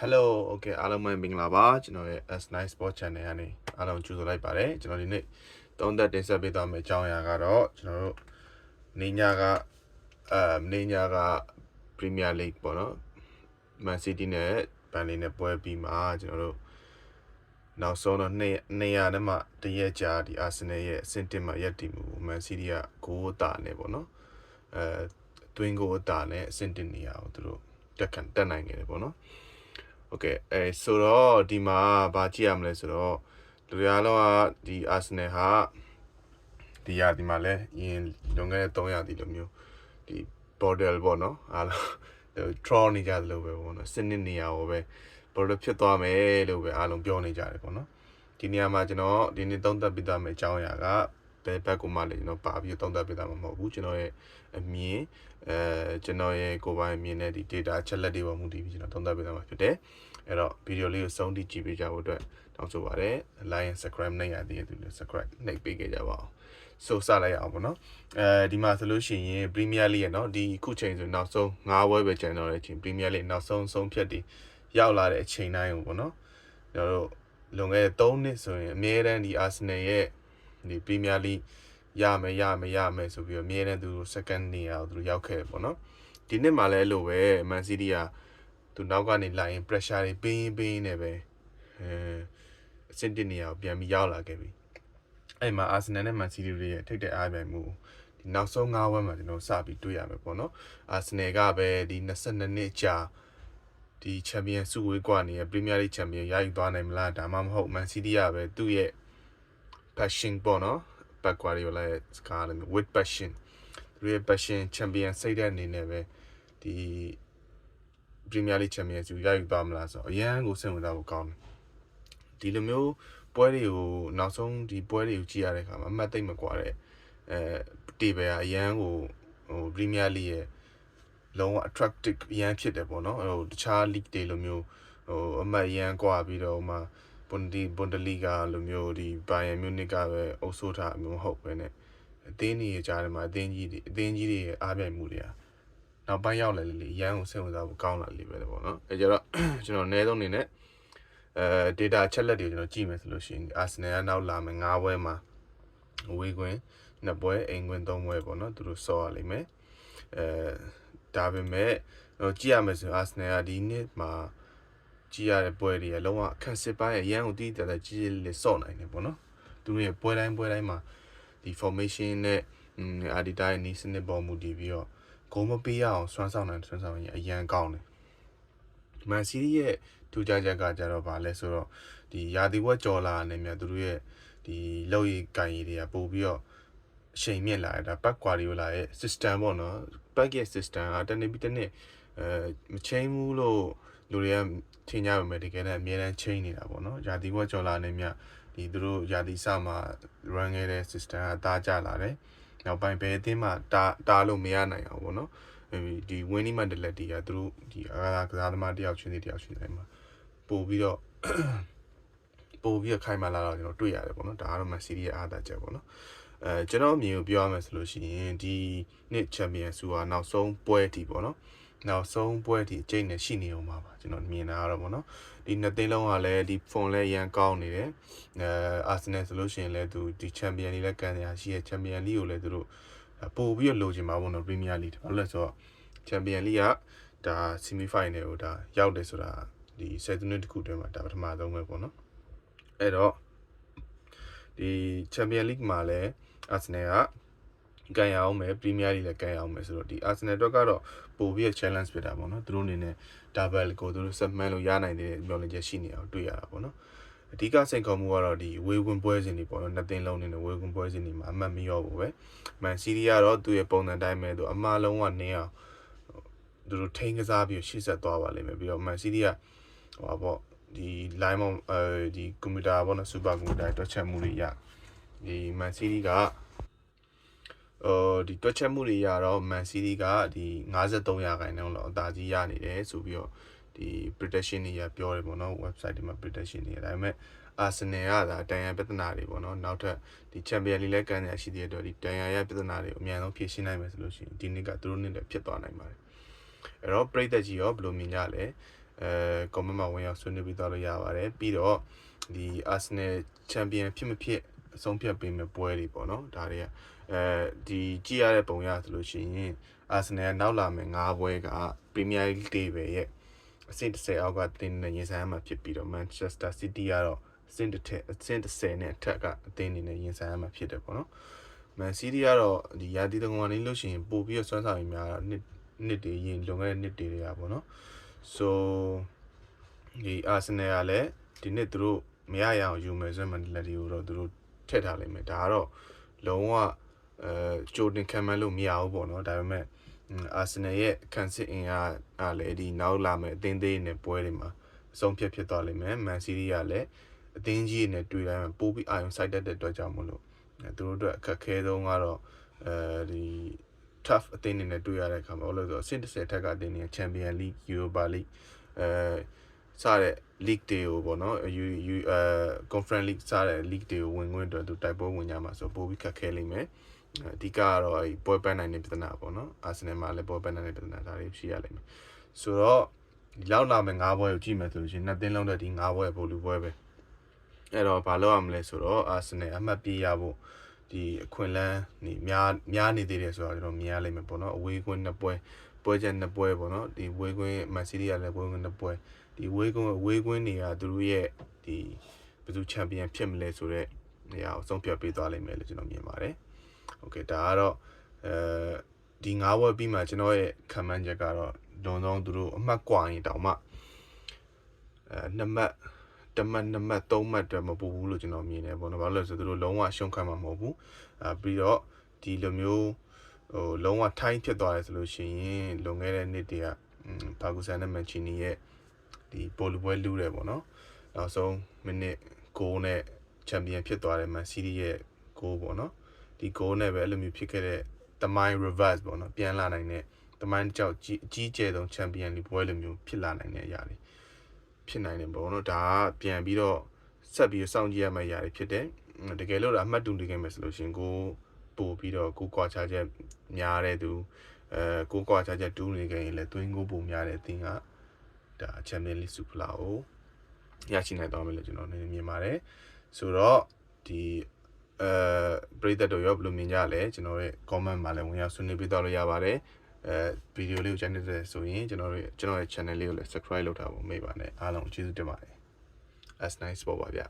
Hello okay အားလုံးပဲမင်္ဂလာပါကျွန်တော်ရဲ့ S9 Sport Channel ကနေအားလုံးကြိုဆိုလိုက်ပါတယ်ကျွန်တော်ဒီနေ့သုံးသက်တင်ဆက်ပေးသွားမယ့်အကြောင်းအရာကတော့ကျွန်တော်တို့နေညက Premier League ပေါ့နော် Man City နဲ့ Burnley နဲ့ပွဲပြီးမှကျွန်တော်တို့နောက်ဆုံးတော့200နဲ့မှတရက်ကြာဒီ Arsenal ရဲ့အဆင့်1မှာရပ်တည်မှု Man City ကဂိုးအတာနဲ့ပေါ့နော်တွင်းကိုအတာနဲ့အဆင့်1နေရာကိုသူတို့တက်နိုင်ခဲ့တယ်ပေါ့နော်Okay ဆိုတော့ဒီမှာဘာကြည့်ရမလဲဆိုတော့လူရလောကဒီ Arsenal ဟာဒီမှာလဲရင်လွန်ခဲ့တဲ့300ဒီလိုမျိုးဒီ border ပေါ့နော်အားလုံး draw နေကြတယ်လို့ပဲပေါ့နော်စနစ်နေရာကိုပဲ border ဖြစ်သွားမယ်လို့ပဲအားလုံးပြောနေကြတယ်ပေါ့နော်ဒီနေရာမှာကျွန်တော်ဒီနေ့သုံးသပ်ပြသမယ့်အကြောင်းအရာကဘယ်ဘက်ကိုမှလည်းကျွန်တော်ပါပြီးသုံးသပ်ပြသမှာမဟုတ်ဘူးကျွန်တော်ရဲ့အမြင်ကျွန်တော်ရဲ့ကိုယ်ပိုင်အမြင်နဲ့ဒီ data ချက်လက်တွေပေါ်မူတည်ပြီးကျွန်တော်သုံးသပ်ပြသမှာဖြစ်တယ်အဲ့တော့ဗီဒီယိုလေးကိုဆုံးထိကြည့်ပေးကြဖို့အတွက်တောင်းဆိုပါတယ် like and subscribe နဲ့ရသေးတဲ့သူတွေ subscribe နှိပ်ပေးခဲ့ကြပါအောင်ဆိုစလိုက်အောင်ပေါ့နော်ဒီမှာဆိုလို့ရှိရင် Premier League ရဲ့เนาะဒီခုချိန်ဆိုနောက်ဆုံး9ပွဲပဲကျန်တော့တဲ့အချိန် Premier League နောက်ဆုံးဆုံးဖြတ်တွေရောက်လာတဲ့အချိန်တိုင်းကိုပေါ့နော်ကျွန်တော်တို့လွန်ခဲ့တဲ့3နှစ်ဆိုရင်အမြဲတမ်းဒီ Arsenal ရဲ့ဒီ Premier League ရမယ်ဆိုပြီးတော့အမြဲတမ်းသူ second နေရာကိုသူရောက်ခဲ့ပေါ့နော်ဒီနှစ်မှာလည်းအဲ့လိုပဲ Man City ကသူနောက်ကနေလာရင် pressure တွေပေးနေပဲအဆင့်1နေရာကိုပြန်ပြီးရောက်လာခဲ့ပြီအဲ့မှာ Arsenal နဲ့ Man City တွေရဲ့ထိပ်တဲ့အားပြိုင်မှုဒီနောက်ဆုံး9ပွဲမှာကျွန်တော်စပြီးတွေ့ရမယ်ပေါ့နော် Arsenal ကပဲဒီ22နှစ်ကြာဒီ Champion ဆုဝေးကွာနေရ Premier League Champion ရယူသွားနိုင်မလားဒါမှမဟုတ် Man City ကပဲသူ့ရဲ့ passion ပေါ့နော် back Guardiola ရဲ့စကားလည်း with passion သူရဲ့ passion Champion စိတ်တဲ့အနေနဲ့ပဲဒီ Premier League Champion ဆုရယူသွားမလားဆိုတော့အရန်ကိုစိတ်ဝင်စားဖို့ကောင်းတယ်ဒီလိုမျိုးပွဲတွေကိုနောက်ဆုံးဒီပွဲတွေကိုကြည့်ရတဲ့အခါမှာအမှတ်သိမ့်မကွာတဲ့တေဘယ်အရန်ကိုPremier League ရဲ့လုံးဝ attractive အရန်ဖြစ်တယ်ပေါ့နော်တခြား league တွေလိုမျိုးအမှတ်အရန်ကွာပြီးတော့မှBundesliga လိုမျိုးဒီ Bayern Munich ကပဲအုပ်စိုးထားမျိုးမဟုတ်ပဲねအသင်းကြီးကြားထဲမှာအသင်းကြီးတွေရဲ့အားပြိုင်မှုတွေကနောက်ပိုင်းရောက်လာလေရန်ကိုစိတ်ဝင်စားဖို့ကောင်းလာလေပဲပေါ့နော်အဲကြတော့ကျွန်တော်အနည်းဆုံးအနေနဲ့data ချက်လက်တွေကျွန်တော်ကြည့်မယ်ဆိုလို့ရှိရင် Arsenal ကနောက်လာမယ်9ပွဲမှာဝေးခွင်း2ပွဲအိမ်ခွင်း3ပွဲပေါ့နော်သူတို့စောရလိမ့်မယ်ဒါပေမဲ့ကြည့်ရမယ်ဆို Arsenal ကဒီနှစ်မှာကြည့်ရတဲ့ပွဲတွေကလုံးဝအခက်စစ်ပိုင်းအရန်ကိုတီးတက်ကြည့်လေစော့နိုင်တယ်ပေါ့နော်သူတို့ရဲ့ပွဲတိုင်းမှာဒီ formation နဲ့Adidas ရဲ့နီးစနစ်ပေါ်မူတည်ပြီးတော့ဂိုးမပေးရအောင်စွမ်းဆောင်ရင်အရန်ကောင်းတယ်Man City ရဲ့ထူးခြားချက်ကကြတော့ဗာလဲဆိုတော့ဒီရာသီဝက်ကြော်လာနေမြတ်သူတို့ရဲ့ဒီလောက်ရည်ကန်ရည်တွေကပို့ပြီးတော့အချိန်မြင့်လာတာPep Guardiolaရဲ့ system ပေါ့နော် Pep ရဲ့ system ကတနေ့ပြီးတစ်နေ့မချင်းဘူးလို့လူတွေကထင်ကြပါမယ်တကယ်လည်းအများတန်းချင်းနေတာပေါ့နော်ရာသီဝက်ကြော်လာနေမြတ်ဒီသူတို့ရာသီစမှာ run ခဲ့တဲ့ system ကတားကြလာတယ်နောက်ပိုင်းဘယ်အသင်းမှတားလို့မရနိုင်အောင်ပေါ့နော်ဒီ winning mentality ကသူတို့ဒီကစားသမားတယောက်ချင်းတိုင်းမှာပို့ပြီးတော့ခိုင်မာလာတော့ကျွန်တော်တွေ့ရတယ်ပေါ့နော်ဒါကတော့ Man City ရဲ့အားသာချက်ပေါ့နော်ကျွန်တော်အမြင်ကိုပြောရမယ်ဆိုလို့ရှိရင်ဒီနှစ် Champion ဆုဟာနောက်ဆုံးပွဲအထိပေါ့နော်နောက်ဆုံးပွဲအထိအကျိတ်နဲ့ရှိနေအောင်ပါကျွန်တော်မြင်တာကတော့ပေါ့နော်ဒီနှစ်သိန်းလုံးကလည်းဒီ phone လည်းရန်ကောင်းနေတယ်Arsenal ဆိုလို့ရှိရင်လည်းသူဒီ Champion League လည်းကန်ရရှိရဲ့ Champion League ကိုလည်းသူတို့ပို့ပြီးတော့လိုချင်ပါဘောနော် Premier League ဘာလို့လဲဆိုတော့ Champion League ကဒါ semi final ကိုဒါရောက်တယ်ဆိုတာဒီ7နှစ်တခုတည်းမှာဒါပထမဆုံးပဲပေါ့နော်အဲ့တော့ဒီ Champion League မှာလည်း Arsenal ကကန်ရအောင်မယ် Premier League လည်းကန်ရအောင်မယ်ဆိုတော့ဒီ Arsenal အတွက်ကတော့ပို့ပြီး challenge ဖြစ်တာပေါ့နော်သူတို့အနေနဲ့ double ကိုသူတို့ဆက်မှန်းလို့ရနိုင်တဲ့မျှော်လင့်ချက်ရှိနေအောင်တွေ့ရတာပေါ့နော်အဓိကစိန်ခေါ်မှုကတော့ဒီဝေးဝင်ပွဲစဉ်တွေပေါ့နော်နှစ်သိန်းလုံးနေနဲ့ဝေးဝင်ပွဲစဉ်တွေမှာအမှတ်မရောဘူးပဲ Man City ကတော့သူ့ရဲ့ပုံစံတိုင်းပဲသူအမှားလုံးကနေအောင်သူတို့ထိန်းကစားပြီးရှေ့ဆက်သွားပါလိမ့်မယ်ပြီးတော့ Man City ကဟောပေါ့ဒီ line မှာဒီကွန်ပျူတာပေါ့နော် super computer တွက်ချက်မှုတွေရဒီ Man City ကဒီတွက်ချက်မှုတွေရတော့ Man City ကဒီ53%လောက်အသာကြီးရနေတယ်ဆိုပြီးတော့ဒီ prediction တွေရပြောတယ်ပေါ့နော် website တွေမှာ prediction တွေဒါပေမဲ့Arsenal ကဒါတန်ရန်ပြဿနာတွေပေါ့နော်နောက်ထပ်ဒီ Champion League လည်းကန်ရရှိတဲ့အတွက်ဒီတန်ရန်ရဲ့ပြဿနာတွေကိုအများဆုံးဖြေရှင်းနိုင်မယ်ဆိုလို့ရှိရင်ဒီနှစ်ကသူတို့နှစ်လည်းဖြစ်သွားနိုင်ပါတယ်အဲ့တော့ပြည်သက်ကြီးရောဘယ်လိုမြင်ကြလဲ comment မှာဝင်ရောက်ဆွေးနွေးပြီးတော့လို့ရပါတယ်ပြီးတော့ဒီ Arsenal champion ဖြစ်မဖြစ်အဆုံးဖြတ်ပေးမယ့်ပွဲတွေပေါ့နော်ဒါတွေကဒီကြည့်ရတဲ့ပုံရဆိုလို့ရှိရင် Arsenal နောက်လာမယ့်9ပွဲက Premier League တွေပဲရဲ့အဆင့်10အောက်ကတင်းနေရင်ဆိုင်မှာဖြစ်ပြီးတော့ Manchester City ကတော့အဆင့်10နဲ့အထက်ကအသင်းနေနဲ့ရင်ဆိုင်မှာဖြစ်တယ်ပေါ့နော် Man City ကတော့ဒီရာသီတကွန်လေးလို့ရှိရင်ပို့ပြီးတော့စွမ်းဆောင်ရည်များနှစ်တွေရင်လွန်ခဲ့တဲ့နှစ်တွေကပေါ့နော် so ဒီ Arsenal ကလည်းဒီနှစ်သူတို့မရရအောင်ယူမယ်ဆိုမှလက်တွေကိုတော့သူတို့ထည့်ထားလိမ့်မယ်ဒါကတော့လုံးဝကြိုတင်ခံမှန်းလို့မရဘူးပေါ့နော်ဒါပေမဲ့Arsenal ရဲ့ခံစစ်အင်အားလည်းဒီနောက်လာမယ့်အသင်းသေးနဲ့ပွဲတွေမှာအဆုံးဖြစ်သွားလိမ့်မယ် Man City ကလည်းအသင်းကြီးနဲ့တွေ့တိုင်းမှာပို့ပြီးအာရုံစိုက်တတ်တဲ့အတွက်ကြောင့်မလို့သူတို့အတွက်အခက်ခဲဆုံးကတော့ဒီ tough အသင်းတွေနဲ့တွေ့ရတဲ့အခါမှာလို့ဆိုအဆင့်10ထက်ကအသင်းတွေ Champions League Europa League စတဲ့ league တွေကိုပေါ့နော်Conference League စတဲ့ league တွေကိုဝင်ခွင့်အတွက်သူတိုက်ပွဲဝင်ကြမှာဆိုပို့ပြီးခက်ခဲလိမ့်မယ်အဓိကကတော့ပွဲပန်းနိုင်တဲ့ပြဿနာပေါ့နော် Arsenal မှာလည်းပွဲပန်းနိုင်တဲ့ပြဿနာဒါတွေရှိရလိမ့်မယ်ဆိုတော့ဒီလောက်လာမယ့်9ပွဲကိုကြည့်မယ်ဆိုလို့ရှိရင်နှစ်သင်းလုံးတဲ့ဒီ9ပွဲပို့လူပွဲပဲအဲ့တော့ဘာလုပ်ရမလဲဆိုတော့ Arsenal အမှတ်ပေးရဖို့ဒီအခွင့်အလမ်းနေများနေသေးတယ်ဆိုတော့ကျွန်တော်မြင်ရလိမ့်မယ်ပေါ့နော်အဝေးကွင်းနှစ်ပွဲချက်နှစ်ပွဲပေါ့နော်ဒီဝေးကွင်း Man City ကလည်းဝေးကွင်းနှစ်ပွဲဒီဝေးကွင်းတွေကသူတို့ရဲ့ဒီဘယ်သူချန်ပီယံဖြစ်မလဲဆိုတော့နေရာကိုဆုံးဖြတ်ပေးသွားလိမ့်မယ်လို့ကျွန်တော်မြင်ပါတယ်โอเคဒါကတော့ဒီ9ပွဲပြီးမှကျွန်တော်ရဲ့ခံမှန်းချက်ကတော့လွန်ဆုံးသူတို့အမှတ်กว่าရင်တောင်မှ2မှတ်1မှတ်2မှတ်3မှတ်တွေမပူဘူးလို့ကျွန်တော်မြင်တယ်ပေါ့နော်ဘာလို့လဲဆိုသူတို့လုံးဝရှုံးခံမှာမဟုတ်ဘူးပြီးတော့ဒီလိုမျိုးလုံးဝထိုင်းဖြစ်သွားတယ်ဆိုလို့ရှိရင်လွန်ခဲ့တဲ့နှစ်တွေကဘာကူဆန်နဲ့မန်ချီနီရဲ့ဒီပိုလူပွဲလူးတယ်ပေါ့နော်နောက်ဆုံးမိနစ်6နဲ့ချန်ပီယံဖြစ်သွားတယ်မန်စီးတီးရဲ့6ပေါ့နော်ဒီ6နဲ့ပဲအဲ့လိုမျိုးဖြစ်ခဲ့တဲ့တမိုင်း reverse ပေါ့နော်ပြန်လာနိုင်တဲ့တမိုင်းကြောက်ကြီးကျယ်ဆုံးချန်ပီယံလီပွဲလိုမျိုးဖြစ်လာနိုင်တဲ့အရာတွေဖြစ်နိုင်တယ်ပေါ့နော်ဒါကပြန်ပြီးတော့ဆက်ပြီးစောင့်ကြည့်ရမယ့်အရာတွေဖြစ်တယ်တကယ်လို့အမှတ်တူနေခဲ့မယ်ဆိုလို့ရှိရင်ကိုပို့ပြီးတော့ကိုကွာခြားချက်များတဲ့သူကိုကွာခြားချက်တူးနေခဲ့ရင်လည်းသွင်းကိုပို့များတဲ့အသင်းကဒါချန်ပီယံလိစုဖလာကိုရရှိနိုင်သွားမယ်လို့ကျွန်တော်မြင်ပါတယ်ဆိုတော့ဒီပရိသတ်တို့ရောဘယ်လိုမြင်ကြလဲကျွန်တော်ရဲ့ comment မှာလည်းဝင်ရောက်ဆွေးနွေးပေးတော့လို့ရပါတယ်ဗီဒီယိုလေးကိုကြိုက်နေတဲ့ဆိုရင်ကျွန်တော်ရဲ့ channel လေးကိုလည်း subscribe လုပ်ထားဖို့မေ့ပါနဲ့အားလုံးကျေးဇူးတင်ပါတယ် as nice ပေါ့ပါဗျ